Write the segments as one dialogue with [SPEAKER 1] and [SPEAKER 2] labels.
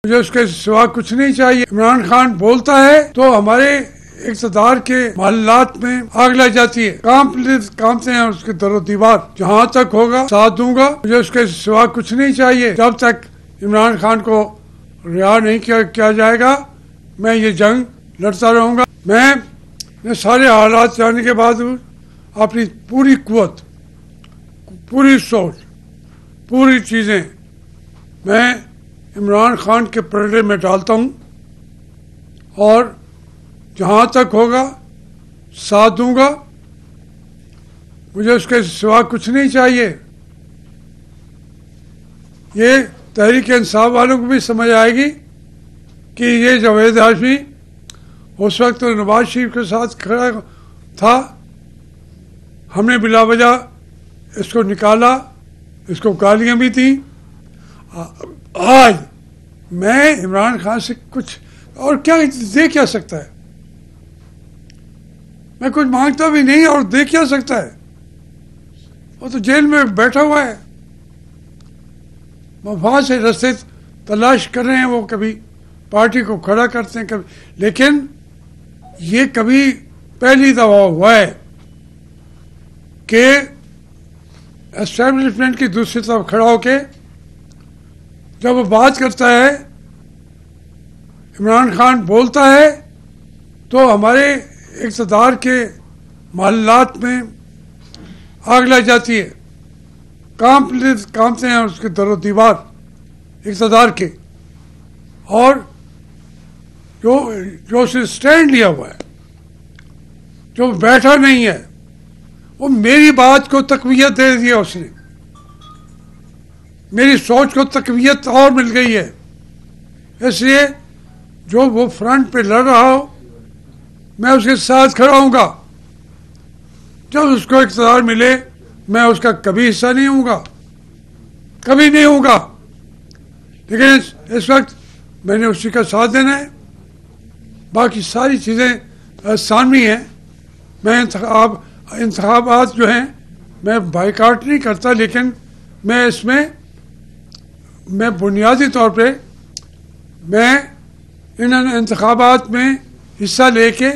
[SPEAKER 1] मुझे उसके सिवा कुछ नहीं चाहिए। इमरान खान बोलता है तो हमारे इक़्तिदार के मोहल्लात में आग लग जाती है, कांपते हैं उसके दरो दीवार। जहाँ तक होगा साथ दूंगा, मुझे उसके सिवा कुछ नहीं चाहिए। जब तक इमरान खान को रिहा नहीं किया जाएगा मैं ये जंग लड़ता रहूंगा। मैं सारे हालात जानने के बाद अपनी पूरी कुव्वत, पूरी सोच, पूरी चीज़ें मैं इमरान खान के पर्दे में डालता हूँ और जहाँ तक होगा साथ दूंगा। मुझे उसके सिवा कुछ नहीं चाहिए। ये तहरीक इंसाफ वालों को भी समझ आएगी कि ये जावेद हाशमी उस वक्त तो नवाज शरीफ के साथ खड़ा था, हमने बिला वजह इसको निकाला, इसको गालियाँ भी दी। आज मैं इमरान खान से कुछ और क्या दे क्या सकता है? मैं कुछ मांगता भी नहीं और दे क्या सकता है? वो तो जेल में बैठा हुआ है, वहाँ से रास्ते तलाश कर रहे हैं। वो कभी पार्टी को खड़ा करते हैं, कभी, लेकिन ये कभी पहली दफा हुआ है कि एस्टेब्लिशमेंट की दूसरी तरफ खड़ा होके जब वो बात करता है, इमरान खान बोलता है तो हमारे इक़्तिदार के मोहल्लात में आग लग जाती है, कांपते हैं उसके दरो दीवार इक़्तिदार के। और जो उसने स्टैंड लिया हुआ है, जो बैठा नहीं है, वो मेरी बात को तक़वियत दे दिया उसने, मेरी सोच को तक़वियत और मिल गई है। इसलिए जो वो फ्रंट पे लड़ रहा हो मैं उसके साथ खड़ा होऊंगा। जब उसको इक़्तिदार मिले मैं उसका कभी हिस्सा नहीं होऊंगा, कभी नहीं होऊंगा। लेकिन इस वक्त मैंने उसी का साथ देना है। बाकी सारी चीज़ें सामने हैं। मैं इंतखाबात जो हैं मैं बाइकाट नहीं करता, लेकिन मैं इसमें बुनियादी तौर पे मैं इन इंतखाबात में हिस्सा लेके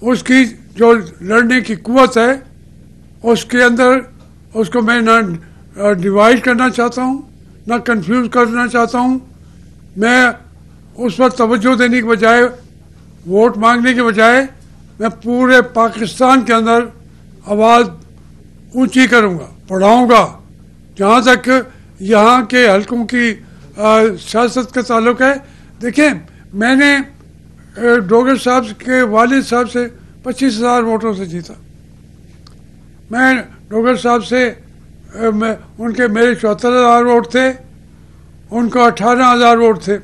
[SPEAKER 1] उसकी जो लड़ने की कुव्वत है उसके अंदर उसको मैं ना डिवाइड करना चाहता हूँ, ना कंफ्यूज करना चाहता हूँ। मैं उस पर तवज्जो देने के बजाय, वोट मांगने के बजाय मैं पूरे पाकिस्तान के अंदर आवाज़ ऊंची करूँगा, बढ़ाऊँगा। जहाँ तक यहाँ के हलकों की सियासत का ताल्लुक है, देखिए मैंने डोगर साहब के वालिद साहब से 25,000 वोटों से जीता। मैं डोगर साहब से मेरे 74,000 वोट थे, उनको 18,000 वोट थे।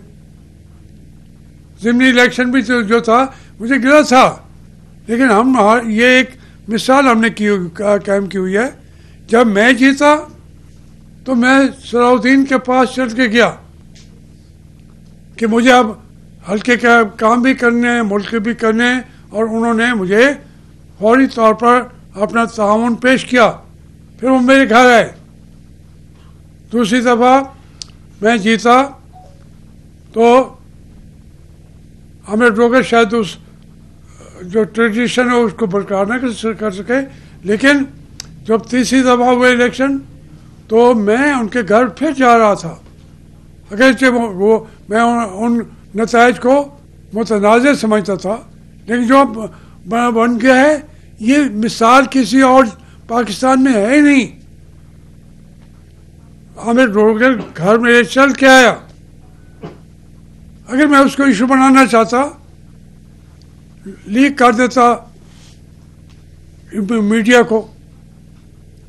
[SPEAKER 1] ज़िमनी इलेक्शन भी जो था मुझे गिरा था, लेकिन ये एक मिसाल हमने कायम की हुई है। जब मैं जीता तो मैं सलाउद्दीन के पास चल के गया कि मुझे अब हल्के का काम भी करने हैं, मुल्क भी करने हैं, और उन्होंने मुझे फौरी तौर पर अपना ताउन पेश किया। फिर वो मेरे घर आए। दूसरी दफ़ा मैं जीता तो हमें डोगर शायद उस जो ट्रेडिशन है उसको बरकरार न कर सके, लेकिन जब तीसरी दफ़ा हुए इलेक्शन तो मैं उनके घर फिर जा रहा था। अगरचे मैं उन नताइज को मुतनाज़ समझता था, लेकिन जो बन गया है ये मिसाल किसी और पाकिस्तान में है ही नहीं। आमिर डोगर घर मेरे चल के आया। अगर मैं उसको इशू बनाना चाहता, लीक कर देता मीडिया को,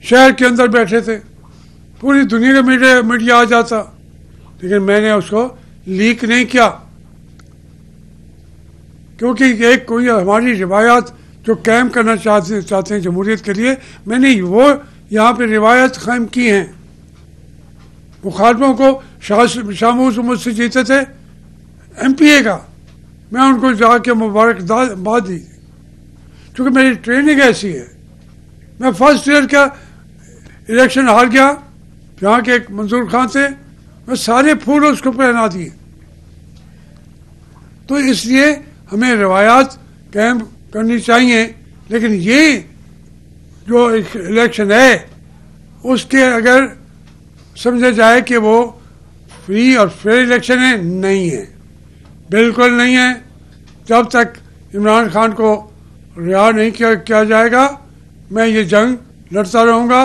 [SPEAKER 1] शहर के अंदर बैठे थे, पूरी दुनिया का मीडिया आ जाता, लेकिन मैंने उसको लीक नहीं किया, क्योंकि एक कोई हमारी रिवायत जो कायम करना चाहते हैं जमहूरियत के लिए, मैंने वो यहाँ पे रिवायत कायम की हैं। मुखालफों को शामूस मुझसे जीते थे MPA का, मैं उनको जाके मुबारकबाद दी, क्योंकि मेरी ट्रेनिंग ऐसी है। मैं फर्स्ट ईयर का इलेक्शन हार गया, यहाँ के एक मंजूर खान थे, मैं सारे फूल उसको पहना दिए। तो इसलिए हमें रवायात कायम करनी चाहिए, लेकिन ये जो इलेक्शन है उसके अगर समझा जाए कि वो फ्री और फेयर इलेक्शन है, नहीं है, बिल्कुल नहीं है। जब तक इमरान खान को रिहा नहीं किया जाएगा, मैं ये जंग लड़ता रहूँगा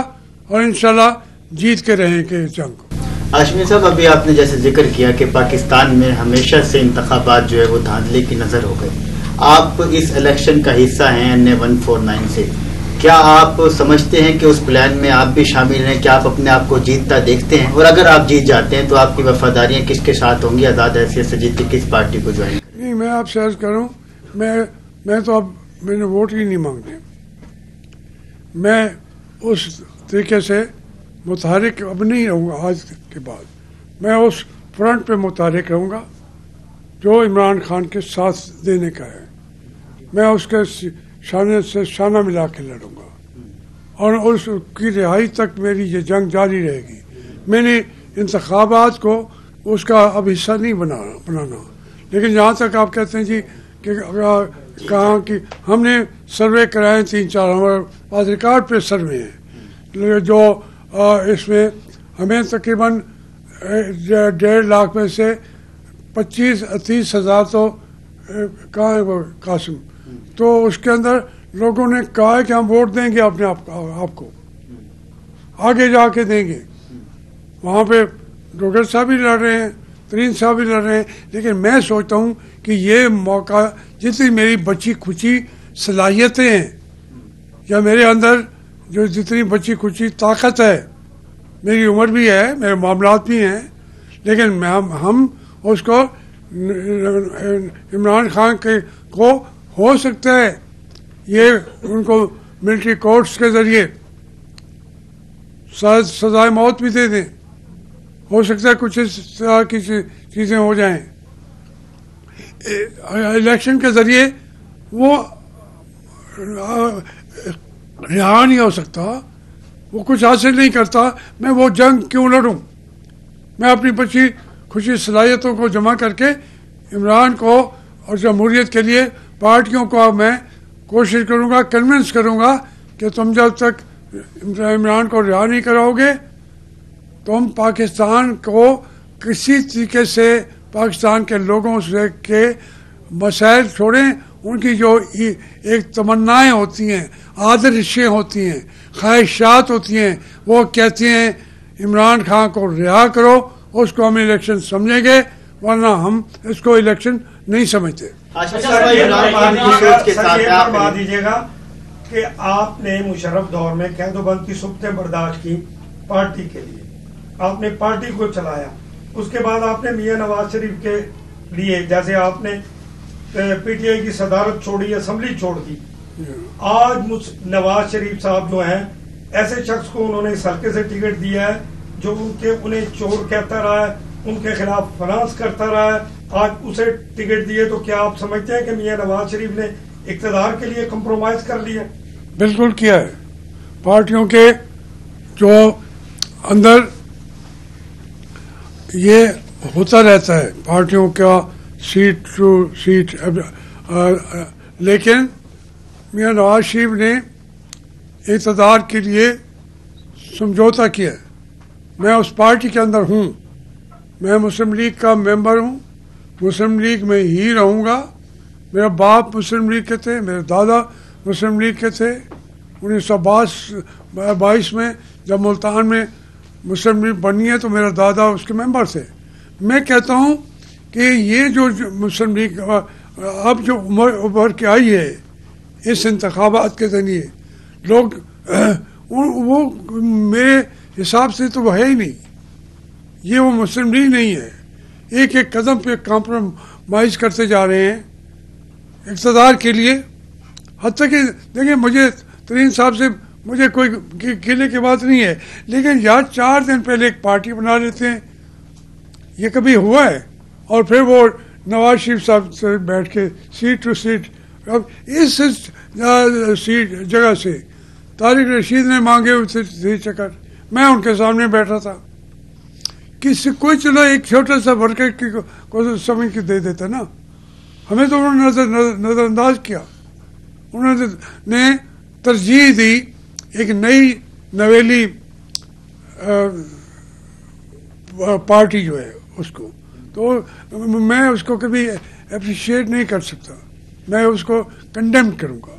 [SPEAKER 1] और इंशाल्लाह जीत के रहेंगे इस जंग को।
[SPEAKER 2] हाशमी साहब, अभी आपने जैसे जिक्र किया कि पाकिस्तान में हमेशा से इंतखाबात जो है वो धांधली की नज़र हो गई। आप इस इलेक्शन का हिस्सा हैं NA 149 से, क्या आप समझते हैं कि उस प्लान में आप भी शामिल हैं? क्या आप अपने आप को जीतता देखते हैं? और अगर आप जीत जाते हैं तो आपकी वफादारियाँ किसके साथ होंगी? आज़ाद हैसियत से जीत के किस पार्टी को ज्वाइन?
[SPEAKER 1] नहीं, मैं आपसे अर्ज करूँ, मैं तो अब मैंने वोट ही नहीं मांगने। मैं उस तरीके से मुतहरिक अब नहीं रहूँगा। आज के बाद मैं उस फ्रंट पे मुतहरिक रहूँगा जो इमरान खान के साथ देने का है। मैं उसके शाने से शाना मिला के लड़ूँगा और उसकी रिहाई तक मेरी ये जंग जारी रहेगी। मैंने इंतखाबात को उसका अब हिस्सा नहीं बनाना। लेकिन जहाँ तक आप कहते हैं जी कि कहाँ कि हमने सर्वे कराए 3-4, हमारे पास रिकॉर्ड पे सर्वे हैं जो इसमें हमें तकरीबन 1.5 लाख में से 25-30 हज़ार तो कहाँ है वो कासिम, तो उसके अंदर लोगों ने कहा है कि हम वोट देंगे अपने आपको आगे जाके देंगे। वहाँ पे डॉक्टर साहब भी लड़ रहे हैं, तरीन साहब भी लड़ रहे हैं, लेकिन मैं सोचता हूँ कि ये मौका, जितनी मेरी बची खुची सलाहियतें हैं या मेरे अंदर जो जितनी बची खुची ताकत है, मेरी उम्र भी है, मेरे मामलात भी हैं, लेकिन हम उसको इमरान खान के को हो सकता है ये उनको मिलिट्री कोर्ट्स के ज़रिए सजाए मौत भी दे दें, हो सकता है कुछ इस तरह की चीज़ें हो जाएं। इलेक्शन के ज़रिए वो रिहा नहीं हो सकता, वो कुछ हासिल नहीं करता। मैं वो जंग क्यों लड़ूं? मैं अपनी बची खुशी सलाहियतों को जमा करके इमरान को और जमहूरियत के लिए पार्टियों को अब मैं कोशिश करूंगा, कन्विंस करूंगा कि तुम जब तक इमरान को रिहा नहीं कराओगे, तुम पाकिस्तान को किसी तरीके से पाकिस्तान के लोगों से के मसाइल छोड़ें, उनकी जो एक तमन्नाएं होती हैं, आदर्शें होती हैं, ख्वाहिशात होती हैं, वो कहती हैं इमरान खान को रिहा करो, उसको हम इलेक्शन समझेंगे, वरना हम इसको इलेक्शन नहीं समझते।
[SPEAKER 3] बात दीजिएगा कि आपने मुशर्रफ दौर में कैदोबंद की सुबतें बर्दाश्त की पार्टी के लिए, आपने पार्टी को चलाया, उसके बाद आपने मियां नवाज शरीफ के लिए, जैसे आपने PTI की सदारत छोड़ी, असेंबली छोड़ दी, आज नवाज शरीफ साहब जो हैं, ऐसे शख्स को उन्होंने इस हल्के से टिकट दिया है जो उन्हें चोर कहता रहा है, उनके खिलाफ फाइनेंस करता रहा है, आज उसे टिकट दिए, तो क्या आप समझते हैं कि मियां नवाज शरीफ ने इक़्तिदार के लिए कंप्रोमाइज कर लिया?
[SPEAKER 1] बिल्कुल किया है। पार्टियों के जो अंदर ये होता रहता है, पार्टियों का सीट टू सीट, लेकिन मियां नवाज शरीफ ने इक़्तिदार के लिए समझौता किया। मैं उस पार्टी के अंदर हूँ, मैं मुस्लिम लीग का मेंबर हूँ, मुस्लिम लीग में ही रहूँगा। मेरा बाप मुस्लिम लीग के थे, मेरे दादा मुस्लिम लीग के थे। 1922 में जब मुल्तान में मुस्लिम लीग बनी है तो मेरा दादा उसके मेंबर थे। मैं कहता हूँ कि ये जो मुस्लिम लीग अब जो उभर के आई है इस इंतखाबात के जरिए, लोग वो मेरे हिसाब से तो वो है ही नहीं, ये वो मुस्लिम लीग नहीं है। एक एक कदम पे कॉम्प्रोमाइज़ करते जा रहे हैं इक़्तिदार के लिए। हत्ता कि देखिए, मुझे तरीन साहब से मुझे कोई गिले की बात नहीं है, लेकिन यार 4 दिन पहले एक पार्टी बना लेते हैं, ये कभी हुआ है? और फिर वो नवाज शरीफ साहब से बैठ के सीट टू सीट, अब इस सीट जगह से तारिक रशीद ने मांगे हुए चक्कर, मैं उनके सामने बैठा था। किसी कोई चलो एक छोटा सा वर्कर को समझ के दे देता ना, हमें तो उन्होंने नज़रअंदाज किया। उन्होंने तरजीह दी एक नई नवेली पार्टी जो है उसको, तो मैं उसको कभी अप्रिशिएट नहीं कर सकता, मैं उसको कंडेम करूँगा।